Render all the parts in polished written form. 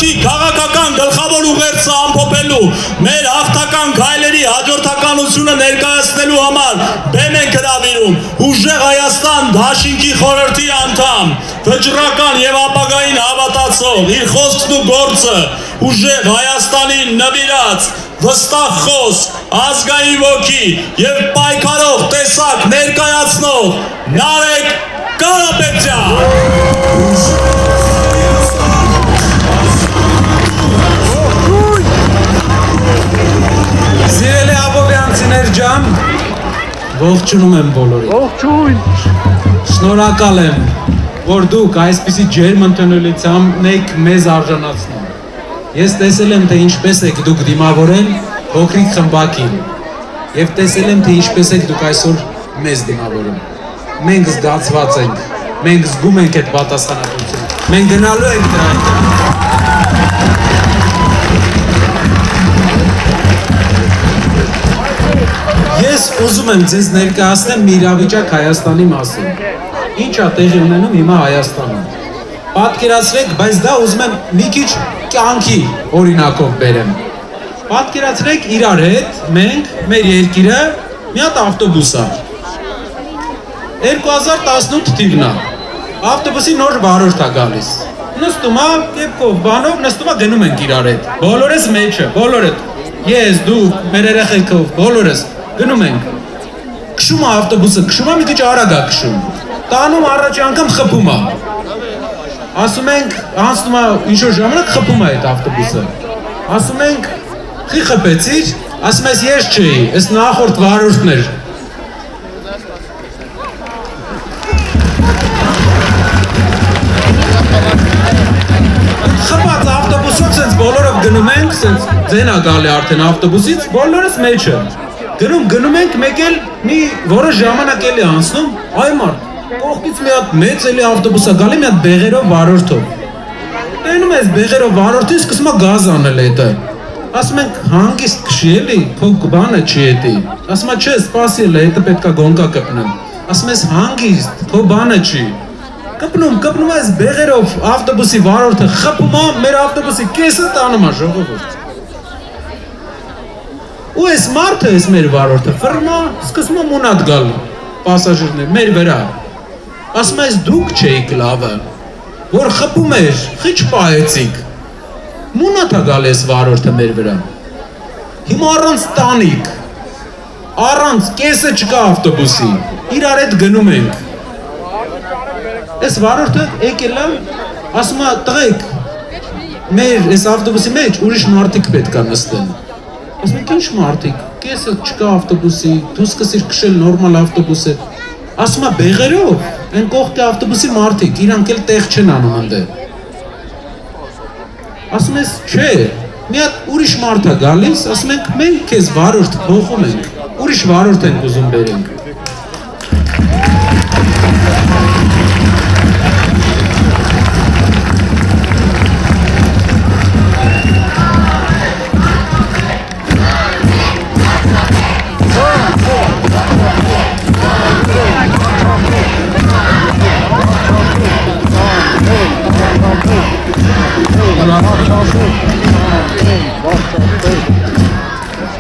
ոգի քաղաքական գլխավոր ուղերձը ամփոփելու, մեր հաղթական քայլերի հաջորդականությունը ներկայացնելու համար բեմ ենք հրավիրում Ուժեղ Հայաստան դաշինքի խորհրդի անդամ, վճռական եւ ապագային հավատացող, իր խոսքն ու գործը Ուժեղ Հայաստանին նվիրած, վստահ խոսք, ազգային ոգի եւ պայքարող տեսակ ներկայացնող Նարեկ Կարապետյան։ Սիրելի ապովյանցիներ ջան, ողջունում եմ բոլորին։ Ողջույն։ Շնորհակալ եմ, որ դուք այսպիսի ջերմ ընդունելությամբ եք մեզ արժանացնում։ Ես տեսել եմ, թե ինչպես եք դուք դիմավորել փոքրիկ խմբակին եւ տեսել եմ, թե ինչպես եք դուք այսօր մեզ դիմավորում։ Մենք զգացված ենք, մենք զգում ենք այդ պատասխանատվությունը։ Մենք գնալու ենք դրա Ես ուզում եմ ձեզ ներկայացնել մի իրավիճակ Հայաստանի մասին։ Ինչ է տեղի ունենում հիմա Հայաստանում։ Պատկերացրեք, բայց դա ուզում եմ մի քիչ կյանքի օրինակով բերեմ։ Պատկերացրեք իրար հետ մենք մեր երկիրը մի հատ ավտոբուս է։ 2018 թիվն է։ Ավտոբուսի նոր վարորդ է գալիս։ Նստում է, կեպկով, բանով նստում է գնում ենք իրար հետ։ Բոլորս մեջը, բոլորը։ Ես, դու, մեր երեխեքով, բոլորս գնում ենք։ Քշում է ավտոբուսը, քշում է մի քիչ արագ է քշում։ Տանում առաջի անգամ խփում է։ Ասում ենք, անցնում է ինչ-որ ժամանակ խփում է այդ ավտոբուսը։ Ասում ենք, խի խփեցիր, ասում ես ես չէի, այս նախորդ վարորդն էր։ Խփած ավտոբուսով սենց բոլորով գնում ենք, սենց ձեն է գալի արդեն ավտոբուսից, բոլորս մեջը։ Գնում ենք, մեկ էլ մի որոշ ժամանակ էլի անցնում, այ մարդ, կողքից մի հատ մեծ էլի ավտոբուս է գալի մի հատ բեղերով վարորդով։ Տենում ես բեղերով վարորդին սկսում է գազ անել հետը։ Ասում ենք հանգիստ քշի էլի, փոք բանը չի էտի։ Ասում է չէ, սպասի էլի, հետը պետքա գոնկա կպնեմ։ Ասում ես հանգիստ, քո բանը չի։ Կպնում ես բեղերով ավտոբուսի վարորդը խփում է, մեր ավտոբուսի կեսը տանում է ժողովուրդ։ Ու այս մարդը, այս մեր վարորդը ֆռնում է, սկսում է մունատ գալ պասաժիրներ մեր վրա։ Ասում ես դուք չէիք լավը, որ խփում էր, խիչ պահեցիք։ Մունատ է գալ այս վարորդը մեր վրա։ Հիմա առանց տանիք, առանց կեսը չկա ավտոբուսի, իրար հետ գնում ենք։ Այս վարորդը եկել է, ասում է տղեկ, մեր այս ավտոբուսի մեջ ուրիշ մարդիկ պետք է նստեն։ Ասում ենք ինչ մարդիկ, կեսը չկա ավտոբուսի, դու սկսիր քշել նորմալ ավտոբուս է։ Ասում է բեղերով, այն կողքի ավտոբուսի մարդիկ, իրանք էլ տեղ չեն անում անդե։ Ասում ես չէ, մի հատ ուրիշ մարդ է գալիս, ասում ենք մենք քեզ վարորդ փոխում ենք, ուրիշ վարորդ ենք ուզում բերենք։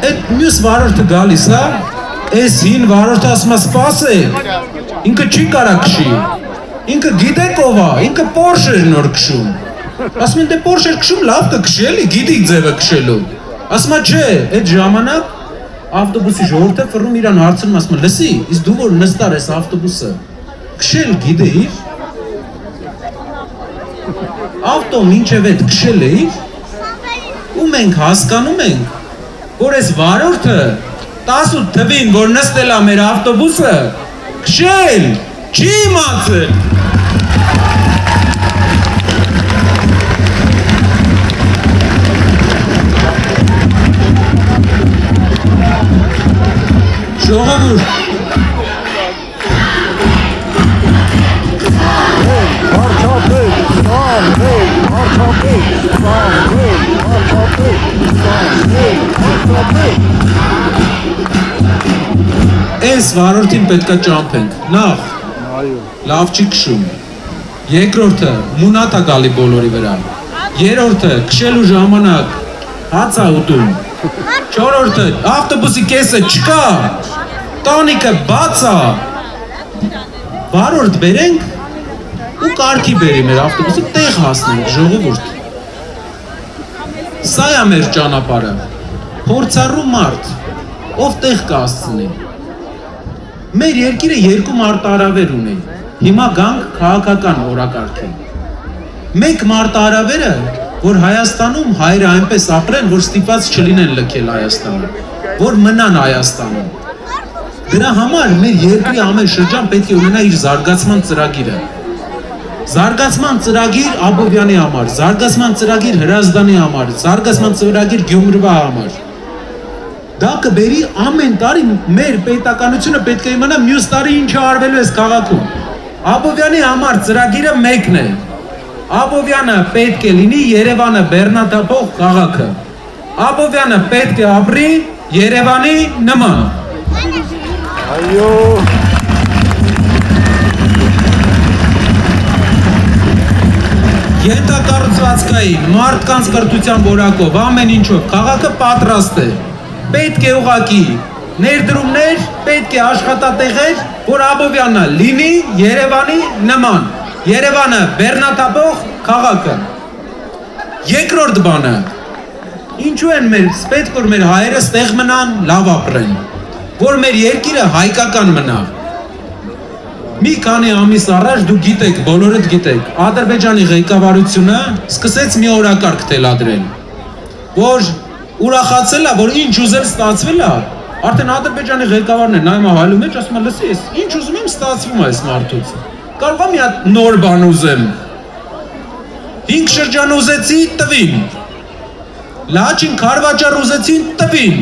Այդ մյուս վարորդը գալիս է, այս հին վարորդը ասում է սպասեք, ինքը չի կարա քշի, ինքը գիտեք ով է, ինքը Porsche էր նոր քշում։ Ասում են դե Porsche էր քշում, լավ կքշի էլի, գիտիկ ձևը քշելու։ Ասում է չէ, այդ ժամանակ ավտոբուսի ժողովուրդը ֆռնում իրան հարցնում, ասում է լսի, իսկ դու որ նստար ես ավտոբուսը, քշել գիտեիր։ Ավտոն ինչև էդ քշել էիր, ու մենք հասկանում ենք, որ այս վարորդը 18 թվին, որ նստել է մեր ավտոբուսը, քշել չի իմացել։ Ժողովուրդ Այս վարորդին պետքա ճամփենք, նախ, լավ չի քշում, երկրորդը մունատ է գալի բոլորի վրա, Երրորդը քշելու ժամանակ հաց ա ուտում։ Չորրորդը ավտոբուսի կեսը չկա, տանիքը բաց ա։ Վարորդ բերենք ու կարգի բերի մեր ավտոբուսը տեղ հասնենք, ժողովուրդ։ Սա է մեր ճանապարհը, փորձառու մարդ, ով տեղ կհասցնի։ Մեր երկիրը երկու մարտահրավեր ունի, հիմա գանք քաղաքական օրակարգին։ Մեկ մարտահրավերը, որ Հայաստանում հայերը այնպես ապրեն, որ ստիպված չլինեն լքել Հայաստանը, որ մնան Հայաստանում։ Դրա համար մեր երկրի ամեն շրջան պետք է ունենա իր զարգացման ծրագիրը։ Զարգացման ծրագիր Աբովյանի համար, զարգացման ծրագիր Հրազդանի համար, զարգացման ծրագիր Գյումրվա համար։ Դա կբերի ամեն տարի մեր պետականությունը պետք է իմանա մյուս տարի ինչ արվելու է քաղաքում։ Աբովյանի համար ծրագիրը մեկն է։ Աբովյանը պետք է լինի Երևանը բեռնատափող քաղաքը։ Աբովյանը պետք է ապրի Երևանի նման։ Այո։ Ենթակառուցվածքային, մարդկանց կրթության որակով, ամեն ինչով քաղաքը պատրաստ է։ Պետք է ուղղակի ներդրումներ, պետք է աշխատատեղեր, որ Աբովյանը լինի Երևանի նման։ Երևանը բեռնատափող քաղաքը։ Երկրորդ բանը, ինչու են պետք որ մեր հայերը ստեղ մնան, լավ ապրեն, որ մեր երկիրը հայկական մնա։ Մի քանի ամիս առաջ դու գիտեք, բոլորդ գիտեք, Ադրբեջանի ղեկավարությունը սկսեց մի օրակարգ թելադրել, որ ուրախացել է, որ ինչ ուզել ստացվել է, արդեն Ադրբեջանի ղեկավարն է նայում հայլու մեջ, ասում է, լսի, ինչ ուզում եմ ստացվում է այս մարդուց։ Կարող եմ մի հատ նոր բան ուզեմ։ 5 շրջան ուզեցի, տվին։ Լաչին Քարվաճար ուզեցին, տվին։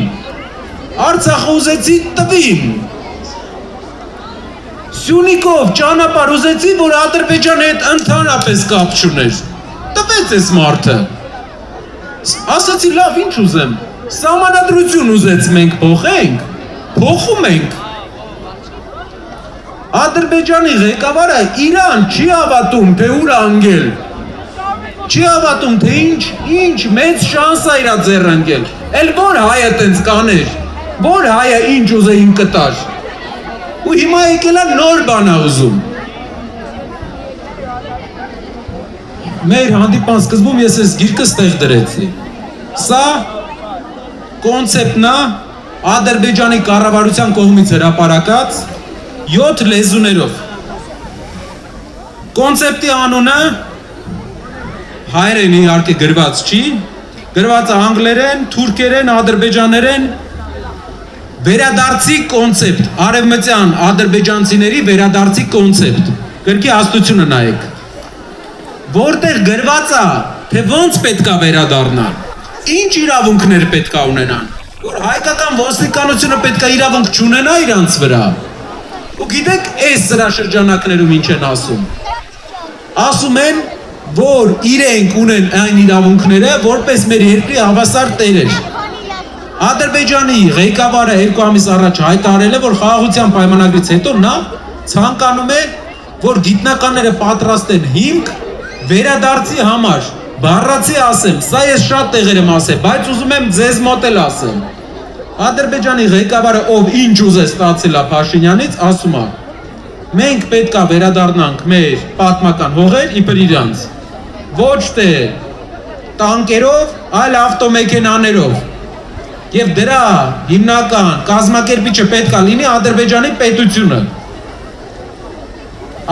Արցախը ուզեցի, տվին։ Սյունիքով ճանապարհ ուզեցի, որ Ադրբեջանի հետ ընդհանրապես կապ չուներ։ Տվեց այս մարդը։ Ասացի, լավ, ինչ ուզեմ։ Սահմանադրություն ուզեց մենք փոխենք, փոխում ենք։ Ադրբեջանի ղեկավարը իրան չի հավատում, թե ուր անգել։ Չի հավատում, թե ինչ մեծ շանս է իրա ձեռ ընկել։ Էլ որ հայը տենց կաներ, որ հայը ինչ ուզեին կտար։ Ու հիմա եկել է նոր բան է ուզում։ Մեր հանդիպան սկզբում ես այս գիրքը ստեղ դրեցի։ Սա կոնցեպտն է Ադրբեջանի կառավարության կողմից հրապարակած 7 լեզուներով։ Կոնցեպտի անունը հայերեն իհարկե գրված չի, գրված է անգլերեն, թուրքերեն, ադրբեջաներեն, վերադարձի կոնցեպտ, արևմտյան ադրբեջանցիների վերադարձի կոնցեպտ, գրքի հաստությունը նայեք, որտեղ գրված է, թե ոնց պետք է վերադառնան, ինչ իրավունքներ պետք է ունենան, որ հայկական ոստիկանությունը պետք է իրավունք չունենա իրանց վրա, ու գիտեք այս սրաշրջանակներում ինչ են ասում, ասում են, որ իրենք ունեն այն իրավունքները, որպես մեր երկրի հավասար տերեր։ Ադրբեջանի ղեկավարը 2 ամիս առաջ հայտարարել է, որ խաղաղության պայմանագրից հետո նա ցանկանում է, որ գիտնականները պատրաստեն հիմք վերադարձի համար։ Բառացի ասեմ, սա ես շատ տեղեր եմ ասել, բայց ուզում եմ ձեզ մոտ էլ ասեմ։ Ադրբեջանի ղեկավարը, ով ինչ ուզե ստացել է Փաշինյանից, ասում է. մենք պետք է վերադառնանք մեր պատմական հողեր իբր իրանց։ Ոչ թե տանկերով, այլ ավտոմեքենաներով։ Եվ դրա հիմնական կազմակերպիչը պետք է լինի Ադրբեջանի պետությունը։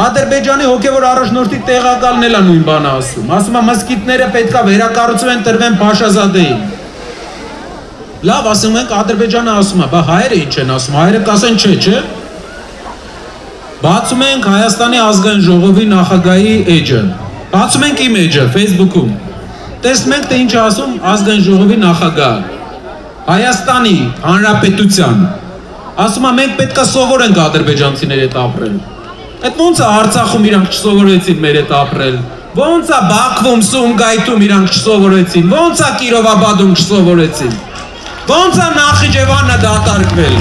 Ադրբեջանի հոգևոր առաջնորդի տեղակալն էլ է նույն բանը ասում։ Ասում է մզկիթները պետք է վերակառուցվեն, տրվեն Փաշազադեին։ Լավ, ասում ենք Ադրբեջանը ասում է, բա հայերը ինչ են ասում, հայերը կասեն չէ։ Բացում ենք Հայաստանի ազգային ժողովի նախագահի էջը։ Բացում ենք իմ էջը Facebook-ում։ Տեսնում ենք, թե ինչ ասում ազգային ժողովի նախագահը։ Հայաստանի Հանրապետության։ Ասում է, մենք պետք է սովորենք ադրբեջանցիների հետ ապրել։ Այդ ոնց է Արցախում իրանք չսովորեցին մեր հետ ապրել։ Ոնց է Բաքվում, Սումգայիթում իրանք չսովորեցին։ Ոնց է Կիրովաբադում չսովորեցին։ Ոնց է Նախիջևանը դատարկվել։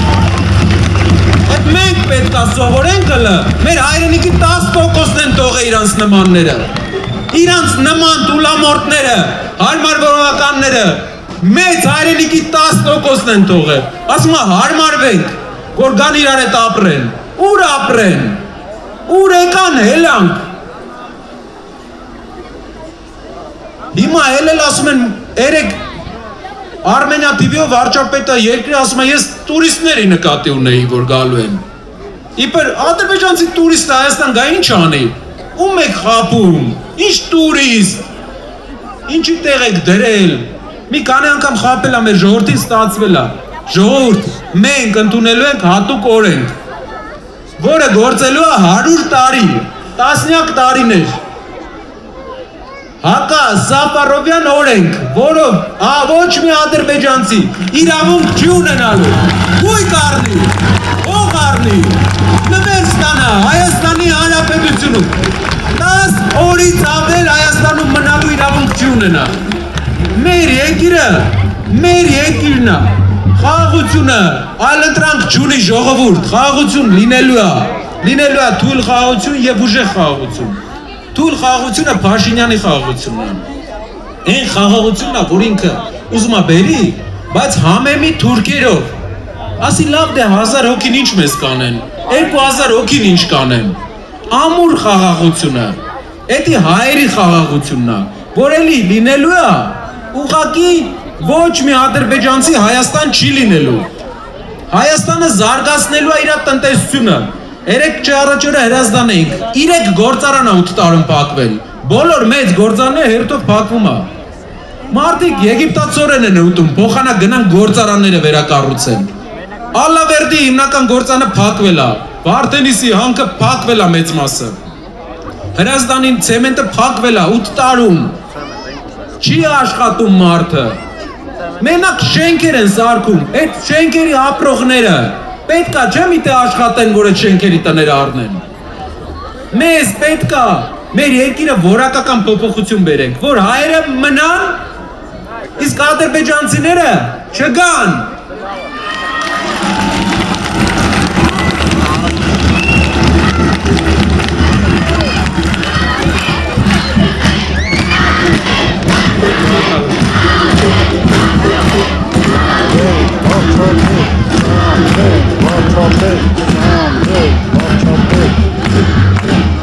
Այդ մենք պետք է սովորենք հլը, մեր հայրենիքի 10%-ն են տողը իրանց նմանները։ իրանց նման տուլամորտները, հարմարվողականները մեծ հայրենիքի 10%-ն են թողել, ասում է հարմարվենք, որ գան իրար հետ ապրեն, ուր ապրեն, ուր եկան հելանք, հիմա էլ ասում են, երեք Արմենիա TV-ով վարչապետը երկրի ասում է, ես տուրիստների նկատի ունեի, որ գալու են, իպեր ադրբեջանցի տուրիստը Հայաստան գա ինչ անի, ում եք խապում, ինչ տուրիստ, ինչի տեղ եք դրել, մի քանի անգամ խապել է մեր ժողովրդին ստացվել է, ժողովուրդ, մենք ընդունելու ենք հատուկ օրենք, որը գործելու է 100 տարի, տասնյակ տարիներ, Հակա Սապարովյան օրենք, որով ոչ մի ադրբեջանցի իրավունք չի ունենալու, գույք առնի, ող առնի, նվեր ստանա Հայաստանի Հանրապետությունում, 10 օրից ավել Հայաստանում մնալու իրավունք չի ունենա, մեր երկիրն է, խաղաղությունը, այլընտրանք չունի ժողովուրդ, խաղաղություն լինելու է թույլ խաղաղություն և ուժեղ խաղաղություն, թույլ խաղաղությունը Փաշինյանի խաղաղությունն է, այն խաղաղությունն է, որ ինքը ուզում է բերի, բայց համեմի թուրքերով, ասի լավ դե 1000 հոգին ինչ մեզ կանեն, 2000 հոգին ինչ կանեն, ամուր խաղաղությունը, էդի հայերի խաղաղությունն է, որ էլի լինելու է, ուղղակի ոչ մի ադրբեջանցի Հայաստան չի լինելու, Հայաստանը զարգացնելու է իր տնտեսությունը, Երեք չառաջորը հրազդան էինք, 3 գործարան է 8 տարում փակվել, բոլոր մեծ գործարանները հերթով փակվում է, մարդիկ եգիպտացորեն են ուտում, փոխանակ գնան գործարանները վերակառուցեն, Ալլավերդի հիմնական գործանը փակվել է, Վարդենիսի հանքը փակվել է մեծ մասը, Հրազդանի ցեմենտը փակվել է 8 տարում, չի աշխատում մարդը, մենակ շենքեր են սարքում, այդ շենքերի ապրողները, պետքա չէ միտե աշխատեն, որ այդ շենքերի տները առնեն, մեզ պետքա մեր երկիրը որակական փոփոխություն բերենք, որ հայերը մնան, իսկ ադրբեջանցիները չգան,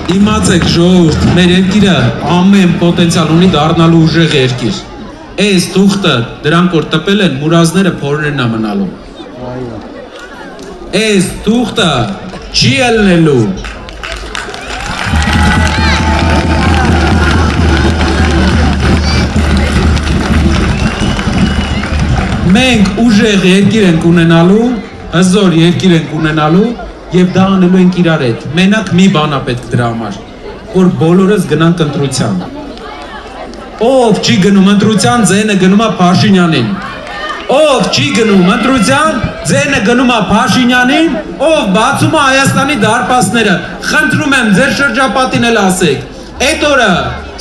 Իմացեք ժողովուրդ, մեր երկիրը ամեն պոտենցիալ ունի դառնալու ուժեղ երկիր, այս թուղթը դրանք որ տպել են մուրազները փորներն է մնալու, այս թուղթը չի ելնելու, մենք ուժեղ երկիր ենք ունենալու, հզոր երկիր ենք ունենալու և դա անելու ենք իրար հետ, մենակ մի բան է պետք դրա համար, որ բոլորս գնանք ընտրության, ով չի գնում ընտրության, ձենը գնում է Փաշինյանին, ով չի գնում ընտրության, ձենը գնում է Փաշինյանին, ով բացում է Հայաստանի դարպասները, խնդրում եմ ձեր շրջապատին էլ ասեք, այդ օրը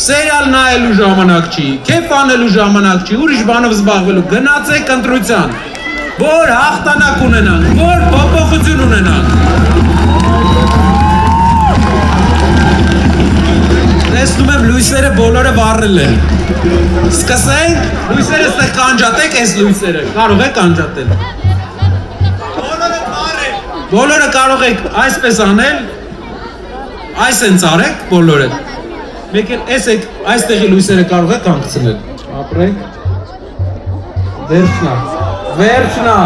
սերիալ նայելու ժամանակ չի, քեֆ անելու ժամանակ չի, ուրիշ բանով զբաղվելու, գնացեք ընտրության, որ հաղթանակ ունենանք, որ փոփոխություն ունենանք։ Տեսնում եմ լույսերը բոլորը վառել են։ Սկսենք, լույսերը ստեղ կանջատեք այս լույսերը, կարող եք կանջատել։ Բոլորը կարող եք այսպես անել, այս են արեք բոլորը։ Մեկ էլ այս եք, այստեղի լույսերը կարող եք կանգցնել։ Ապրեք։ Վերջնա։